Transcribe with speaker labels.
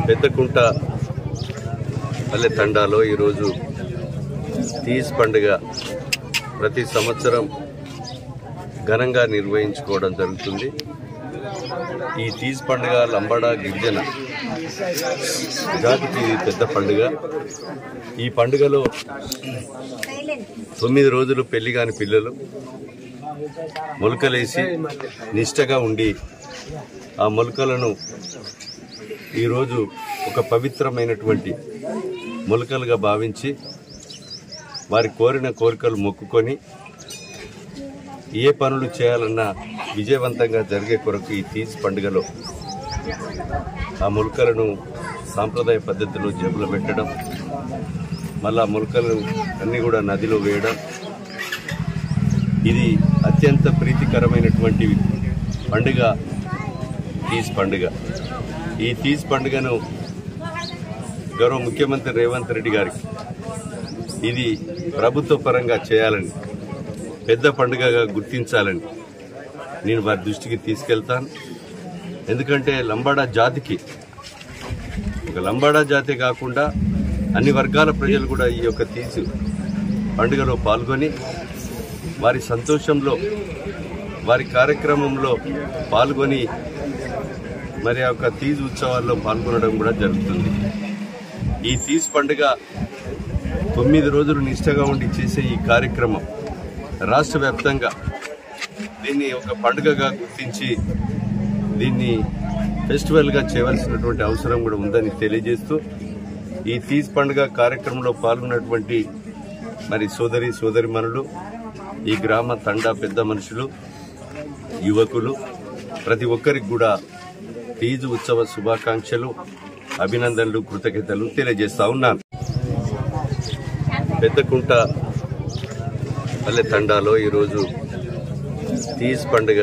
Speaker 1: పెద్దకుంట పల్లె తండాలో ఈరోజు తీజ్ పండుగ ప్రతి సంవత్సరం ఘనంగా నిర్వహించుకోవడం జరుగుతుంది. ఈ తీజ్ పండుగ లంబాడా గిరిజన జాతికి పెద్ద పండుగ. ఈ పండుగలో 9 రోజులు పెళ్లి కాని పిల్లలు మొలకలేసి నిష్టగా ఉండి ఆ మొలకలను ఈరోజు ఒక పవిత్రమైనటువంటి మొలకలుగా భావించి వారి కోరిన కోరికలు మొక్కుకొని ఏ పనులు చేయాలన్నా విజయవంతంగా జరిగే కొరకు ఈ తీజ్ పండుగలో ఆ మొలకలను సాంప్రదాయ పద్ధతిలో జేబులో పెట్టడం, మళ్ళా మొలకలు అన్నీ కూడా నదిలో వేయడం, ఇది అత్యంత ప్రీతికరమైనటువంటి పండుగ తీజ్ పండుగ. ఈ తీజ్ పండుగను గౌరవ ముఖ్యమంత్రి రేవంత్ రెడ్డి గారికి ఇది ప్రభుత్వ పరంగా చేయాలని, పెద్ద పండుగగా గుర్తించాలని నేను వారి దృష్టికి తీసుకెళ్తాను. ఎందుకంటే లంబాడా జాతికి, ఒక లంబాడా జాతి కాకుండా అన్ని వర్గాల ప్రజలు కూడా ఈ యొక్క తీజ్ పండుగలో పాల్గొని వారి సంతోషంలో, వారి కార్యక్రమంలో పాల్గొని మరి ఆ యొక్క తీజ్ ఉత్సవాల్లో పాల్గొనడం కూడా జరుగుతుంది. ఈ తీజ్ పండుగ 9 రోజులు నిష్టగా ఉండి చేసే ఈ కార్యక్రమం రాష్ట్ర వ్యాప్తంగా దీన్ని ఒక పండుగగా గుర్తించి దీన్ని ఫెస్టివల్గా చేయవలసినటువంటి అవసరం కూడా ఉందని తెలియజేస్తూ, ఈ తీజ్ పండుగ కార్యక్రమంలో పాల్గొన్నటువంటి మరి సోదరిమణులు, ఈ గ్రామ తండా పెద్ద మనుషులు, యువకులు, ప్రతి ఒక్కరికి కూడా తీజ్ ఉత్సవ శుభాకాంక్షలు, అభినందనలు, కృతజ్ఞతలు తెలియజేస్తా ఉన్నాను. పెద్దకుంట పల్లె తండాలో ఈరోజు తీజ్ పండుగ